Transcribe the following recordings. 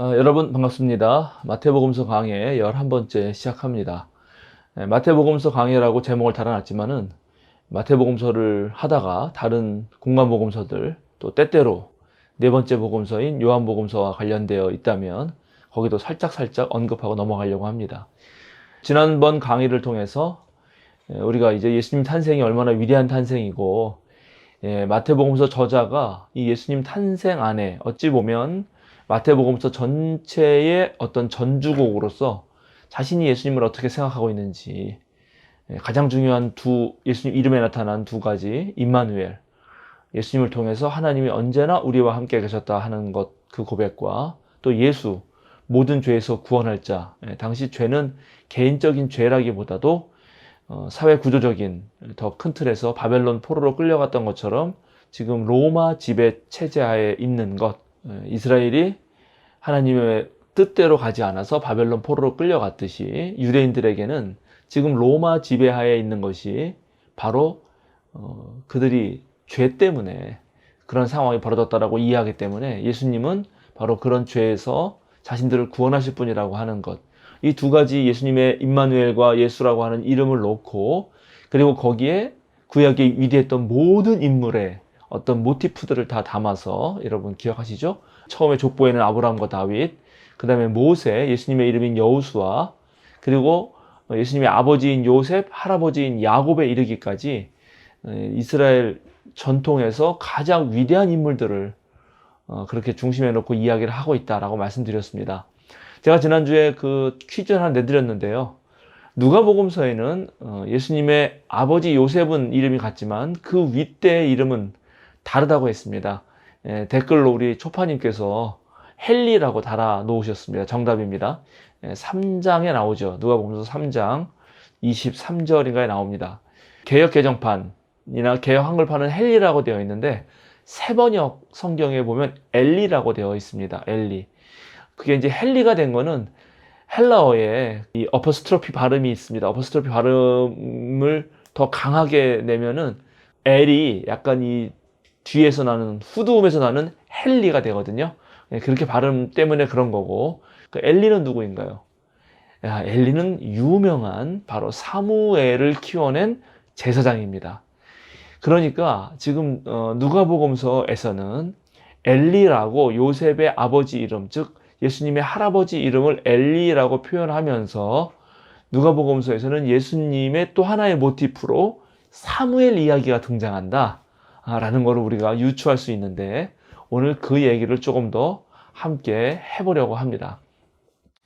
여러분 반갑습니다. 마태복음서 강해 11번째 시작합니다. 마태복음서 강해라고 제목을 달아놨지만은 마태복음서를 하다가 다른 공간복음서들 또 때때로 네 번째 복음서인 요한복음서와 관련되어 있다면 거기도 살짝 언급하고 넘어가려고 합니다. 지난번 강의를 통해서 우리가 이제 예수님 탄생이 얼마나 위대한 탄생이고 마태복음서 저자가 이 예수님 탄생 안에 어찌 보면 마태복음서 전체의 어떤 전주곡으로서 자신이 예수님을 어떻게 생각하고 있는지 가장 중요한 예수님 이름에 나타난 두 가지 임마누엘, 예수님을 통해서 하나님이 언제나 우리와 함께 계셨다 하는 것, 그 고백과 또 예수, 모든 죄에서 구원할 자. 당시 죄는 개인적인 죄라기보다도 사회 구조적인 더 큰 틀에서 바벨론 포로로 끌려갔던 것처럼 지금 로마 지배 체제하에 있는 것, 이스라엘이 하나님의 뜻대로 가지 않아서 바벨론 포로로 끌려갔듯이 유대인들에게는 지금 로마 지배하에 있는 것이 바로 그들이 죄 때문에 그런 상황이 벌어졌다라고 이해하기 때문에 예수님은 바로 그런 죄에서 자신들을 구원하실 분이라고 하는 것, 이 두 가지 예수님의 임마누엘과 예수라고 하는 이름을 놓고 그리고 거기에 구약의 위대했던 모든 인물의 어떤 모티프들을 다 담아서 여러분 기억하시죠? 처음에 족보에는 아브라함과 다윗, 그 다음에 모세, 예수님의 이름인 여호수아, 그리고 예수님의 아버지인 요셉, 할아버지인 야곱에 이르기까지 이스라엘 전통에서 가장 위대한 인물들을 그렇게 중심에 놓고 이야기를 하고 있다라고 말씀드렸습니다. 제가 지난주에 그 퀴즈를 하나 내드렸는데요. 누가복음서에는 예수님의 아버지 요셉은 이름이 같지만 그 윗대의 이름은 다르다고 했습니다. 댓글로 우리 초파님께서 헨리라고 달아 놓으셨습니다. 정답입니다. 3장에 나오죠. 누가복음서 3장 23절인가에 나옵니다. 개역 개정판이나 개역 한글판은 헨리라고 되어 있는데 세번역 성경에 보면 엘리라고 되어 있습니다. 엘리. 그게 이제 헨리가 된 거는 헬라어에 이 어퍼스트로피 발음이 있습니다. 어퍼스트로피 발음을 더 강하게 내면은 L이 약간 이 뒤에서 나는 후두음에서 나는 헨리가 되거든요. 그렇게 발음 때문에 그런 거고. 그 엘리는 누구인가요? 엘리는 유명한 바로 사무엘을 키워낸 제사장입니다. 그러니까 지금 누가복음서에서는 엘리라고 요셉의 아버지 이름, 즉 예수님의 할아버지 이름을 엘리라고 표현하면서 누가복음서에서는 예수님의 또 하나의 모티프로 사무엘 이야기가 등장한다 라는 것을 우리가 유추할 수 있는데 오늘 그 얘기를 조금 더 함께 해보려고 합니다.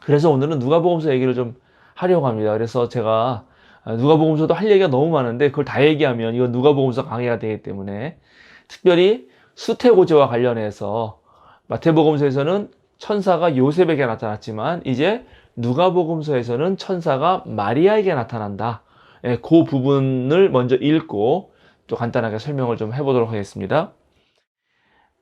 그래서 오늘은 누가복음서 얘기를 좀 하려고 합니다. 그래서 제가 누가복음서도 할 얘기가 너무 많은데 그걸 다 얘기하면 이건 누가복음서 강의가 되기 때문에 특별히 수태고제와 관련해서 마태복음서에서는 천사가 요셉에게 나타났지만 이제 누가복음서에서는 천사가 마리아에게 나타난다. 그 부분을 먼저 읽고 또 간단하게 설명을 좀 해보도록 하겠습니다.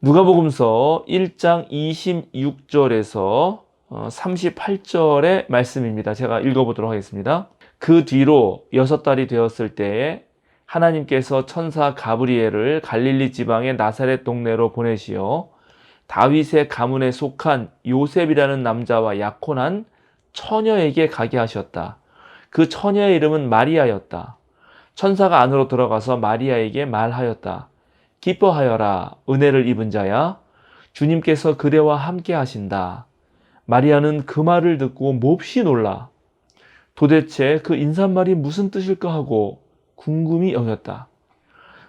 누가복음서 1장 26절에서 38절의 말씀입니다. 제가 읽어보도록 하겠습니다. 그 뒤로 6달이 되었을 때에 하나님께서 천사 가브리엘을 갈릴리 지방의 나사렛 동네로 보내시어 다윗의 가문에 속한 요셉이라는 남자와 약혼한 처녀에게 가게 하셨다. 그 처녀의 이름은 마리아였다. 천사가 안으로 들어가서 마리아에게 말하였다. 기뻐하여라, 은혜를 입은 자야. 주님께서 그대와 함께 하신다. 마리아는 그 말을 듣고 몹시 놀라. 도대체 그 인사말이 무슨 뜻일까 하고 궁금히 여겼다.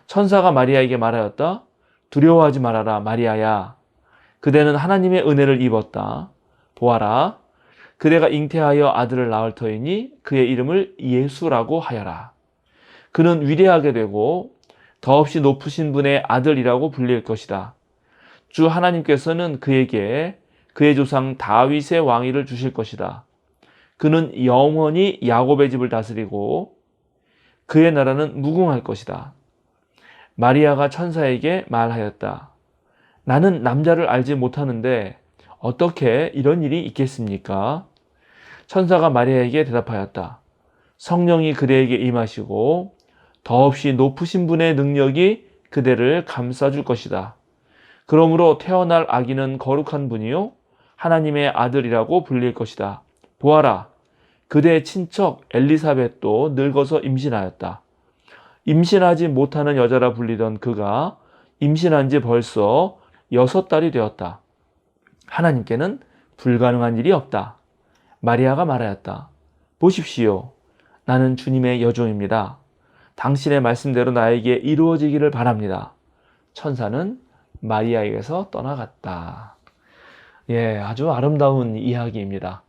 천사가 마리아에게 말하였다. 두려워하지 말아라, 마리아야. 그대는 하나님의 은혜를 입었다. 보아라, 그대가 잉태하여 아들을 낳을 터이니 그의 이름을 예수라고 하여라. 그는 위대하게 되고 더없이 높으신 분의 아들이라고 불릴 것이다. 주 하나님께서는 그에게 그의 조상 다윗의 왕위를 주실 것이다. 그는 영원히 야곱의 집을 다스리고 그의 나라는 무궁할 것이다. 마리아가 천사에게 말하였다. 나는 남자를 알지 못하는데 어떻게 이런 일이 있겠습니까? 천사가 마리아에게 대답하였다. 성령이 그대에게 임하시고 더없이 높으신 분의 능력이 그대를 감싸줄 것이다. 그러므로 태어날 아기는 거룩한 분이요 하나님의 아들이라고 불릴 것이다. 보아라, 그대의 친척 엘리사벳도 늙어서 임신하였다. 임신하지 못하는 여자라 불리던 그가 임신한 지 벌써 6달이 되었다. 하나님께는 불가능한 일이 없다. 마리아가 말하였다. 보십시오. 나는 주님의 여종입니다. 당신의 말씀대로 나에게 이루어지기를 바랍니다. 천사는 마리아에게서 떠나갔다. 예, 아주 아름다운 이야기입니다.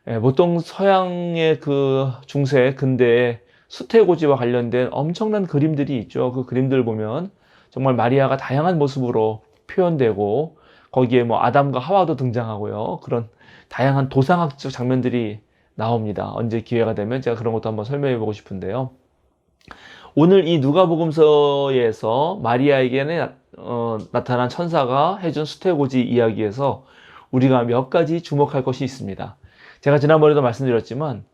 예, 보통 서양의 그 중세 근대에 수태고지와 관련된 엄청난 그림들이 있죠. 그 그림들 보면 정말 마리아가 다양한 모습으로 표현되고 거기에 뭐 아담과 하와도 등장하고요. 그런 다양한 도상학적 장면들이 나옵니다. 언제 기회가 되면 제가 그런 것도 한번 설명해 보고 싶은데요. 오늘 이 누가복음서에서 마리아에게 나타난 천사가 해준 수태고지 이야기에서 우리가 몇 가지 주목할 것이 있습니다. 제가 지난번에도 말씀드렸지만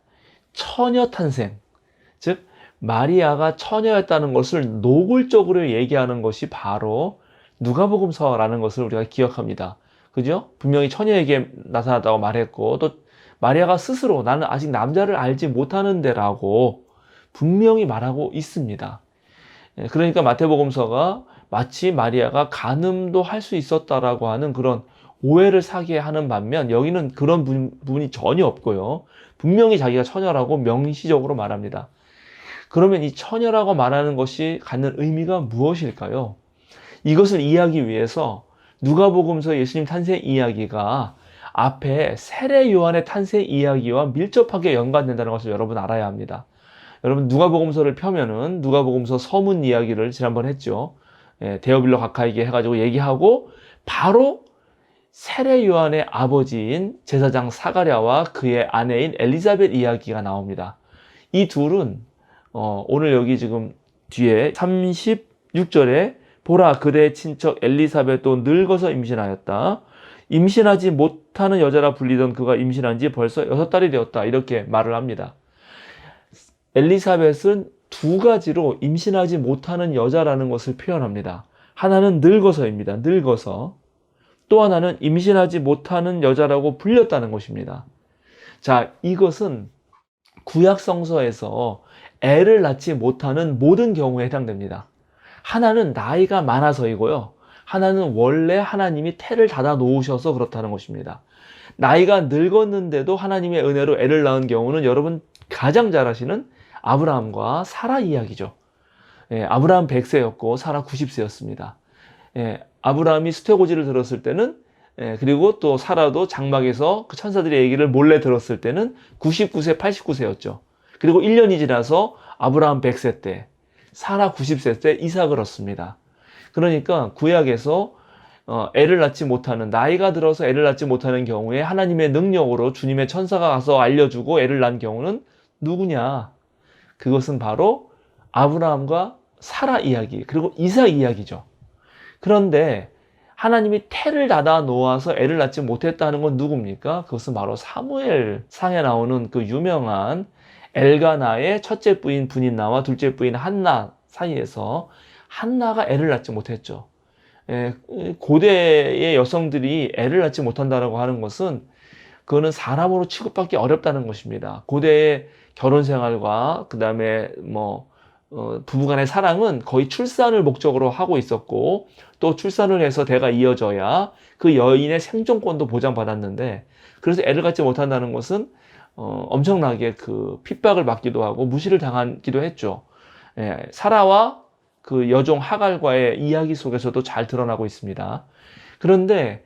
처녀 탄생, 즉 마리아가 처녀였다는 것을 노골적으로 얘기하는 것이 바로 누가복음서라는 것을 우리가 기억합니다. 그죠? 분명히 처녀에게 나타났다고 말했고 또 마리아가 스스로 나는 아직 남자를 알지 못하는데 라고 분명히 말하고 있습니다. 그러니까 마태복음서가 마치 마리아가 간음도 할 수 있었다라고 하는 그런 오해를 사게 하는 반면 여기는 그런 부분이 전혀 없고요. 분명히 자기가 처녀라고 명시적으로 말합니다. 그러면 이 처녀라고 말하는 것이 갖는 의미가 무엇일까요? 이것을 이해하기 위해서 누가복음서 예수님 탄생 이야기가 앞에 세례 요한의 탄생 이야기와 밀접하게 연관된다는 것을 여러분 알아야 합니다. 여러분 누가복음서를 펴면은 누가복음서 서문 이야기를 지난번 했죠. 데오빌로 가카이게 해가지고 얘기하고 바로 세례 요한의 아버지인 제사장 사가랴와 그의 아내인 엘리사벳 이야기가 나옵니다. 이 둘은 오늘 여기 지금 뒤에 36절에 보라 그대의 친척 엘리사벳도 늙어서 임신하였다. 임신하지 못하는 여자라 불리던 그가 임신한 지 벌써 6달이 되었다. 이렇게 말을 합니다. 엘리사벳은 두 가지로 임신하지 못하는 여자라는 것을 표현합니다. 하나는 늙어서입니다. 늙어서. 또 하나는 임신하지 못하는 여자라고 불렸다는 것입니다. 자, 이것은 구약 성서에서 애를 낳지 못하는 모든 경우에 해당됩니다. 하나는 나이가 많아서이고요. 하나는 원래 하나님이 태를 닫아 놓으셔서 그렇다는 것입니다. 나이가 늙었는데도 하나님의 은혜로 애를 낳은 경우는 여러분 가장 잘 아시는 아브라함과 사라 이야기죠. 아브라함 100세였고 사라 90세였습니다. 아브라함이 수태고지를 들었을 때는 그리고 또 사라도 장막에서 그 천사들의 얘기를 몰래 들었을 때는 99세, 89세였죠. 그리고 1년이 지나서 아브라함 100세 때, 사라 90세 때 이삭을 얻습니다. 그러니까 구약에서 애를 낳지 못하는, 나이가 들어서 애를 낳지 못하는 경우에 하나님의 능력으로 주님의 천사가 가서 알려주고 애를 낳은 경우는 누구냐? 그것은 바로 아브라함과 사라 이야기, 그리고 이삭 이야기죠. 그런데 하나님이 태를 닫아 놓아서 애를 낳지 못했다는 건 누굽니까? 그것은 바로 사무엘 상에 나오는 그 유명한 엘가나의 첫째 부인 브닌나와 둘째 부인 한나 사이에서 한나가 애를 낳지 못했죠. 고대의 여성들이 애를 낳지 못한다고 하는 것은 그거는 사람으로 취급받기 어렵다는 것입니다. 고대의 결혼 생활과 그 다음에 부부간의 사랑은 거의 출산을 목적으로 하고 있었고 또 출산을 해서 대가 이어져야 그 여인의 생존권도 보장받았는데 그래서 애를 갖지 못한다는 것은 엄청나게 그 핍박을 받기도 하고 무시를 당하기도 했죠. 사라와 그 여종 하갈과의 이야기 속에서도 잘 드러나고 있습니다. 그런데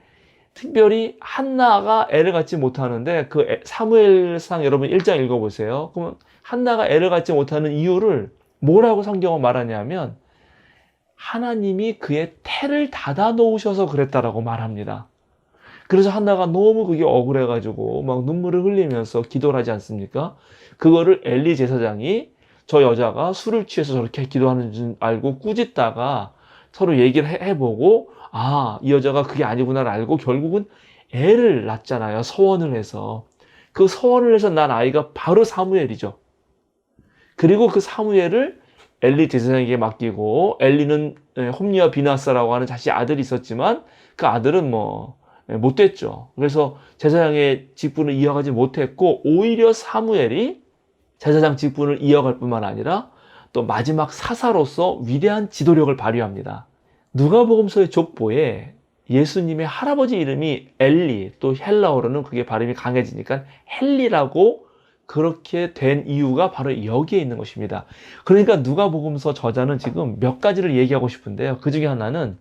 특별히 한나가 애를 갖지 못하는데 그 사무엘상 여러분 1장 읽어보세요. 그러면 한나가 애를 갖지 못하는 이유를 뭐라고 성경은 말하냐면 하나님이 그의 태를 닫아 놓으셔서 그랬다라고 말합니다. 그래서 한나가 너무 그게 억울해가지고 막 눈물을 흘리면서 기도를 하지 않습니까? 그거를 엘리 제사장이 저 여자가 술을 취해서 저렇게 기도하는 줄 알고 꾸짖다가 서로 얘기를 해보고 이 여자가 그게 아니구나를 알고 결국은 애를 낳잖아요. 서원을 해서. 그 서원을 해서 난 아이가 바로 사무엘이죠. 그리고 그 사무엘을 엘리 제사장에게 맡기고 엘리는 홈리와 비나스라고 하는 자신의 아들이 있었지만 그 아들은 못 됐죠. 그래서 제사장의 직분을 이어가지 못했고 오히려 사무엘이 제사장 직분을 이어갈 뿐만 아니라 또 마지막 사사로서 위대한 지도력을 발휘합니다. 누가복음서의 족보에 예수님의 할아버지 이름이 엘리, 또 헬라어로는 그게 발음이 강해지니까 헬리라고 그렇게 된 이유가 바로 여기에 있는 것입니다. 그러니까 누가복음서 저자는 지금 몇 가지를 얘기하고 싶은데요. 그 중에 하나는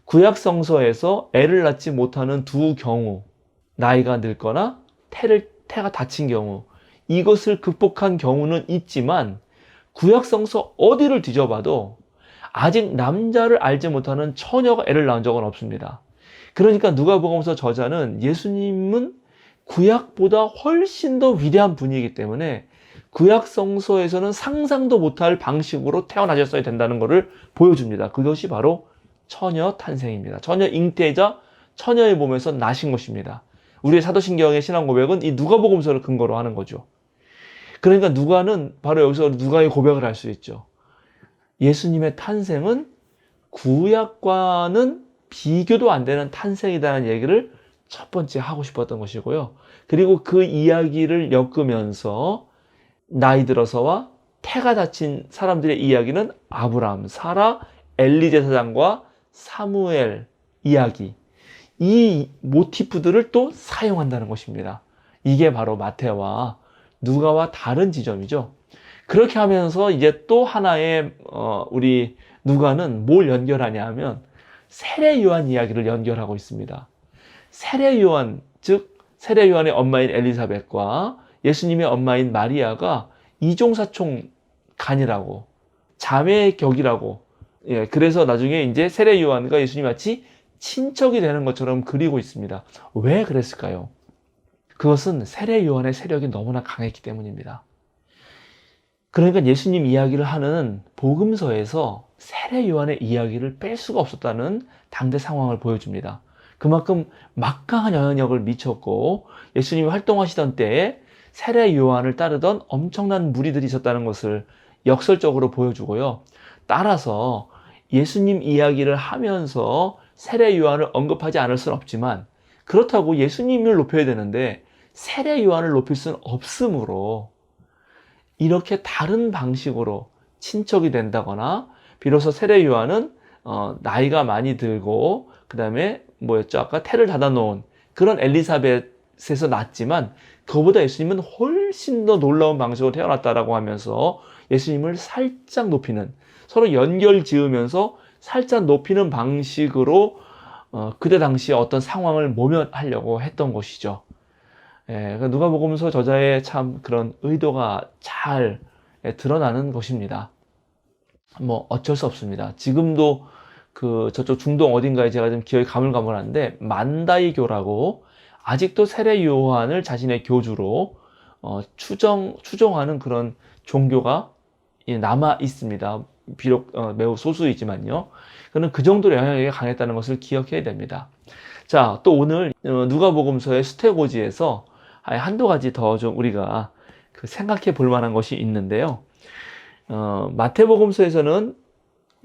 구약성서에서 애를 낳지 못하는 두 경우, 나이가 늙거나 태가 다친 경우, 이것을 극복한 경우는 있지만 구약성서 어디를 뒤져봐도 아직 남자를 알지 못하는 처녀가 애를 낳은 적은 없습니다. 그러니까 누가복음서 저자는 예수님은 구약보다 훨씬 더 위대한 분이기 때문에 구약성서에서는 상상도 못할 방식으로 태어나셨어야 된다는 것을 보여줍니다. 그것이 바로 처녀 탄생입니다. 처녀 잉태자, 처녀의 몸에서 나신 것입니다. 우리의 사도신경의 신앙 고백은 이 누가복음서를 근거로 하는 거죠. 그러니까 누가는 바로 여기서 누가의 고백을 할 수 있죠. 예수님의 탄생은 구약과는 비교도 안 되는 탄생이라는 얘기를 첫 번째 하고 싶었던 것이고요. 그리고 그 이야기를 엮으면서 나이 들어서와 태가 다친 사람들의 이야기는 아브라함, 사라, 엘리 제사장과 사무엘 이야기, 이 모티프들을 또 사용한다는 것입니다. 이게 바로 마태와 누가와 다른 지점이죠. 그렇게 하면서 이제 또 하나의 우리 누가는 뭘 연결하냐 하면 세례 요한 이야기를 연결하고 있습니다. 세례 요한, 즉 세례 요한의 엄마인 엘리사벳과 예수님의 엄마인 마리아가 이종사촌 간이라고, 자매의 격이라고, 그래서 나중에 이제 세례 요한과 예수님 같이 친척이 되는 것처럼 그리고 있습니다. 왜 그랬을까요? 그것은 세례 요한의 세력이 너무나 강했기 때문입니다. 그러니까 예수님 이야기를 하는 복음서에서 세례 요한의 이야기를 뺄 수가 없었다는 당대 상황을 보여줍니다. 그만큼 막강한 영향력을 미쳤고 예수님이 활동하시던 때에 세례 요한을 따르던 엄청난 무리들이 있었다는 것을 역설적으로 보여주고요. 따라서 예수님 이야기를 하면서 세례 요한을 언급하지 않을 수는 없지만 그렇다고 예수님을 높여야 되는데 세례 요한을 높일 수는 없으므로 이렇게 다른 방식으로 친척이 된다거나 비로소 세례 요한은 나이가 많이 들고 그 다음에 뭐였죠? 아까 태를 닫아놓은 그런 엘리사벳에서 낳았지만 그보다 예수님은 훨씬 더 놀라운 방식으로 태어났다라고 하면서 예수님을 살짝 높이는, 서로 연결 지으면서 살짝 높이는 방식으로 그때 당시에 어떤 상황을 모면하려고 했던 것이죠. 누가복음서 저자의 참 그런 의도가 잘 드러나는 것입니다. 뭐 어쩔 수 없습니다. 지금도 그 저쪽 중동 어딘가에 제가 좀 기억이 가물가물한데 만다이교라고 아직도 세례 요한을 자신의 교주로 추종하는 그런 종교가 남아 있습니다. 비록 매우 소수이지만요. 그는 그 정도로 영향력이 강했다는 것을 기억해야 됩니다. 자, 또 오늘 누가복음서의 수태고지에서 한두 가지 더 좀 우리가 생각해 볼 만한 것이 있는데요. 마태복음서에서는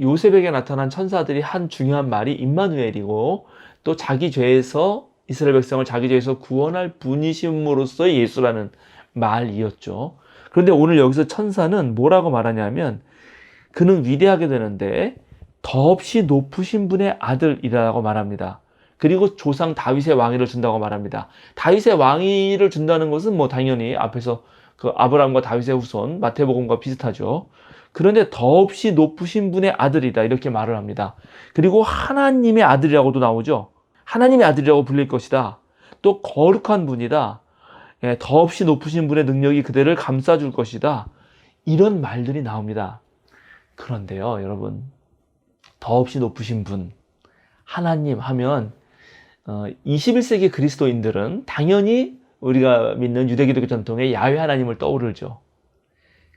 요셉에게 나타난 천사들이 한 중요한 말이 임마누엘이고 또 자기 죄에서 이스라엘 백성을 자기 죄에서 구원할 분이심으로서의 예수라는 말이었죠. 그런데 오늘 여기서 천사는 뭐라고 말하냐면 그는 위대하게 되는데 더없이 높으신 분의 아들이라고 말합니다. 그리고 조상 다윗의 왕위를 준다고 말합니다. 다윗의 왕위를 준다는 것은 뭐 당연히 앞에서 그 아브라함과 다윗의 후손 마태복음과 비슷하죠. 그런데 더없이 높으신 분의 아들이다 이렇게 말을 합니다. 그리고 하나님의 아들이라고도 나오죠. 하나님의 아들이라고 불릴 것이다. 또 거룩한 분이다. 더없이 높으신 분의 능력이 그대를 감싸줄 것이다. 이런 말들이 나옵니다. 그런데요, 여러분, 더없이 높으신 분, 하나님 하면 21세기 그리스도인들은 당연히 우리가 믿는 유대기독교 전통의 야훼 하나님을 떠오르죠.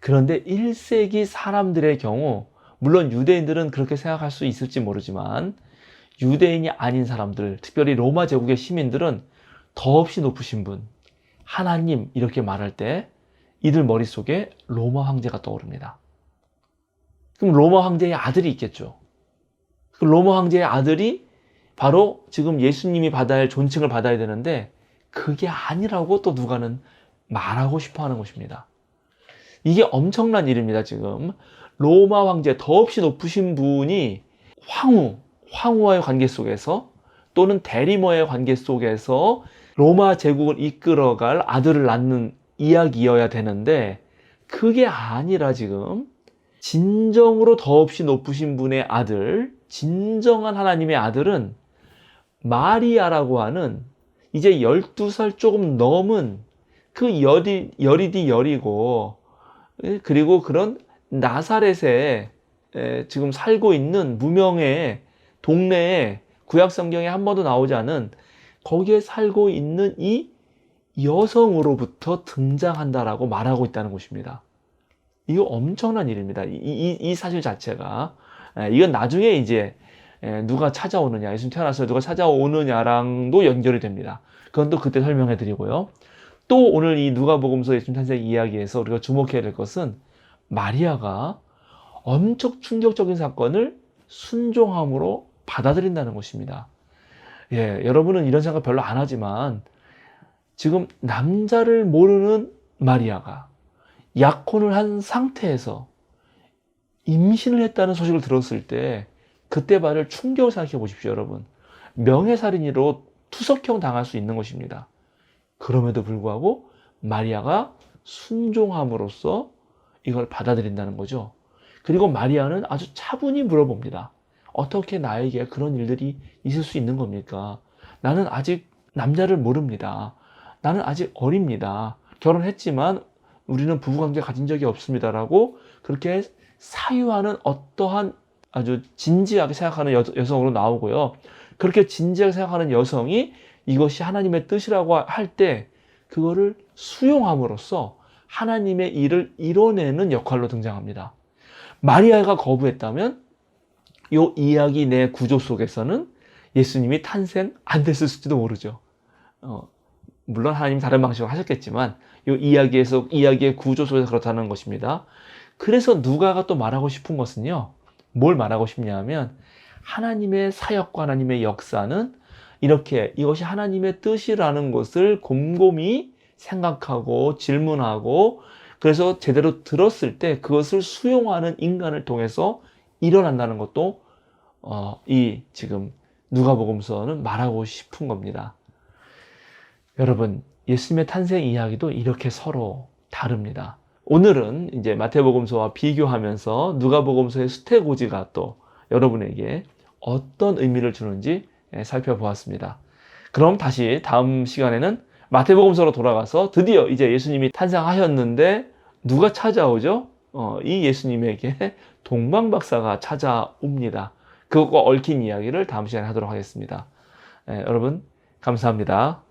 그런데 1세기 사람들의 경우, 물론 유대인들은 그렇게 생각할 수 있을지 모르지만 유대인이 아닌 사람들, 특별히 로마 제국의 시민들은 더없이 높으신 분, 하나님 이렇게 말할 때 이들 머릿속에 로마 황제가 떠오릅니다. 그럼 로마 황제의 아들이 있겠죠. 그 로마 황제의 아들이 바로 지금 예수님이 받아야 할 존칭을 받아야 되는데 그게 아니라고 또 누가는 말하고 싶어 하는 것입니다. 이게 엄청난 일입니다. 지금 로마 황제, 더없이 높으신 분이 황후와의 관계 속에서 또는 대리모의 관계 속에서 로마 제국을 이끌어갈 아들을 낳는 이야기여야 되는데 그게 아니라 지금 진정으로 더없이 높으신 분의 아들, 진정한 하나님의 아들은 마리아라고 하는 이제 12살 조금 넘은 그 여리디 여리고 그리고 그런 나사렛에 지금 살고 있는 무명의 동네에 구약 성경에 한 번도 나오지 않은 거기에 살고 있는 이 여성으로부터 등장한다라고 말하고 있다는 것입니다. 이거 엄청난 일입니다. 이 사실 자체가. 이건 나중에 이제 누가 찾아오느냐, 예수님 태어나서 누가 찾아오느냐랑도 연결이 됩니다. 그건 또 그때 설명해 드리고요. 또 오늘 이 누가복음서 예수님 탄생 이야기에서 우리가 주목해야 될 것은 마리아가 엄청 충격적인 사건을 순종함으로 받아들인다는 것입니다. 여러분은 이런 생각 별로 안 하지만 지금 남자를 모르는 마리아가 약혼을 한 상태에서 임신을 했다는 소식을 들었을 때 그때 받을 충격을 생각해 보십시오, 여러분. 명예살인으로 투석형 당할 수 있는 것입니다. 그럼에도 불구하고 마리아가 순종함으로써 이걸 받아들인다는 거죠. 그리고 마리아는 아주 차분히 물어봅니다. 어떻게 나에게 그런 일들이 있을 수 있는 겁니까? 나는 아직 남자를 모릅니다. 나는 아직 어립니다. 결혼했지만 우리는 부부관계 가진 적이 없습니다라고 그렇게 사유하는 어떠한 아주 진지하게 생각하는 여성으로 나오고요. 그렇게 진지하게 생각하는 여성이 이것이 하나님의 뜻이라고 할 때 그거를 수용함으로써 하나님의 일을 이뤄내는 역할로 등장합니다. 마리아가 거부했다면 이 이야기 내 구조 속에서는 예수님이 탄생 안 됐을지도 모르죠. 물론 하나님 다른 방식으로 하셨겠지만 이 이야기의 구조 속에서 그렇다는 것입니다. 그래서 누가가 또 말하고 싶은 것은요. 뭘 말하고 싶냐 하면 하나님의 사역과 하나님의 역사는 이렇게 이것이 하나님의 뜻이라는 것을 곰곰이 생각하고 질문하고 그래서 제대로 들었을 때 그것을 수용하는 인간을 통해서 일어난다는 것도 이 지금 누가복음서는 말하고 싶은 겁니다. 여러분, 예수님의 탄생 이야기도 이렇게 서로 다릅니다. 오늘은 이제 마태복음서와 비교하면서 누가복음서의 수태고지가 또 여러분에게 어떤 의미를 주는지 살펴보았습니다. 그럼 다시 다음 시간에는 마태복음서로 돌아가서 드디어 이제 예수님이 탄생하셨는데 누가 찾아오죠? 이 예수님에게 동방박사가 찾아옵니다. 그것과 얽힌 이야기를 다음 시간에 하도록 하겠습니다. 여러분 감사합니다.